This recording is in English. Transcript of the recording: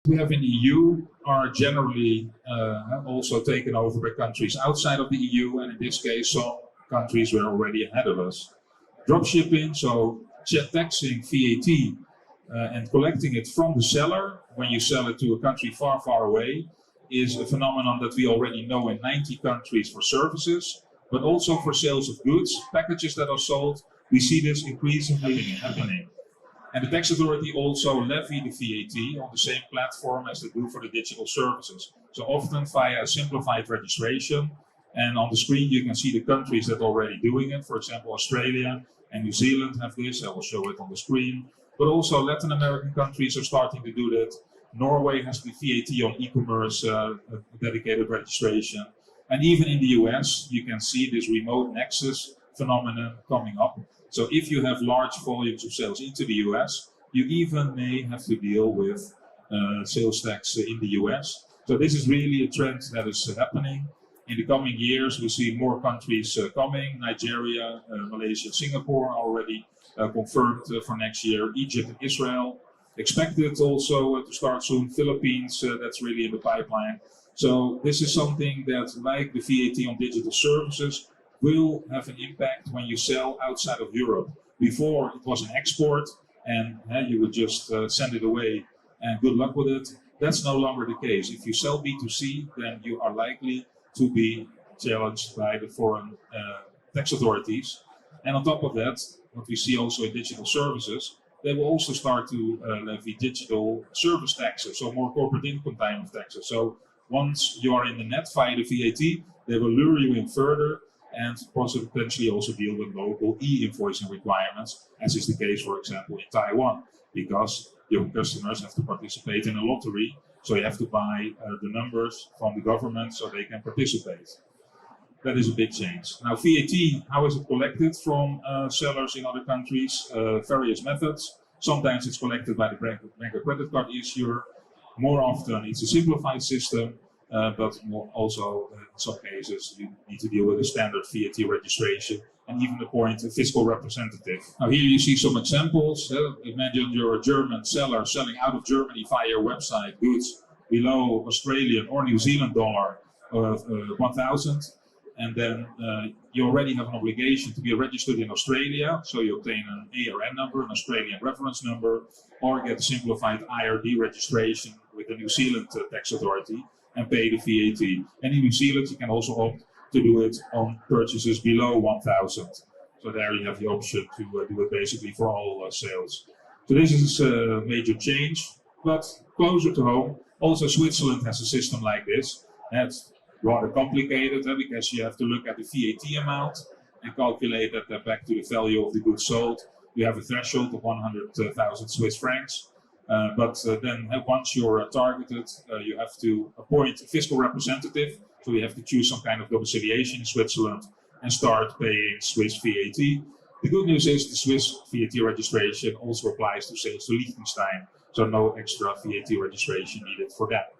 we have in the EU are generally also taken over by countries outside of the EU, and in this case some countries were already ahead of us. Dropshipping, so taxing VAT and collecting it from the seller when you sell it to a country far, far away, is a phenomenon that we already know in 90 countries for services, but also for sales of goods, packages that are sold. We see this increasingly happening. And the tax authority also levy the VAT on the same platform as they do for the digital services. So often via a simplified registration. And on the screen you can see the countries that are already doing it. For example, Australia and New Zealand have this. I will show it on the screen. But also Latin American countries are starting to do that. Norway has the VAT on e-commerce dedicated registration. And even in the US, you can see this remote nexus phenomenon coming up. So if you have large volumes of sales into the US, you even may have to deal with sales tax in the US. So this is really a trend that is happening. In the coming years, we see more countries coming. Nigeria, Malaysia, Singapore are already confirmed for next year. Egypt and Israel expected also to start soon. Philippines, that's really in the pipeline. So this is something that, like the VAT on digital services, will have an impact when you sell outside of Europe. Before it was an export and you would just send it away and good luck with it. That's no longer the case. If you sell B2C, then you are likely to be challenged by the foreign tax authorities. And on top of that, what we see also in digital services, they will also start to levy digital service taxes, so more corporate income type of taxes. So once you are in the net via the VAT, they will lure you in further and potentially also deal with local e-invoicing requirements, as is the case, for example, in Taiwan, because your customers have to participate in a lottery, so you have to buy the numbers from the government so they can participate. That is a big change. Now VAT, how is it collected from sellers in other countries? Various methods. Sometimes it's collected by the bank or credit card issuer. More often it's a simplified system, but also in some cases you need to deal with a standard VAT registration and even appoint a fiscal representative. Now here you see some examples. Imagine you're a German seller selling out of Germany via your website goods below Australian or New Zealand dollar 1,000. And then you already have an obligation to be registered in Australia, so you obtain an ARN number, an Australian reference number, or get a simplified IRD registration with the New Zealand tax authority and pay the VAT. And in New Zealand, you can also opt to do it on purchases below 1,000. So there you have the option to do it basically for all sales. So this is a major change, but closer to home, also Switzerland has a system like this. That's rather complicated because you have to look at the VAT amount and calculate that back to the value of the goods sold. You have a threshold of 100,000 Swiss francs. But then once you're targeted, you have to appoint a fiscal representative. So you have to choose some kind of domiciliation in Switzerland and start paying Swiss VAT. The good news is the Swiss VAT registration also applies to sales to Liechtenstein. So no extra VAT registration needed for that.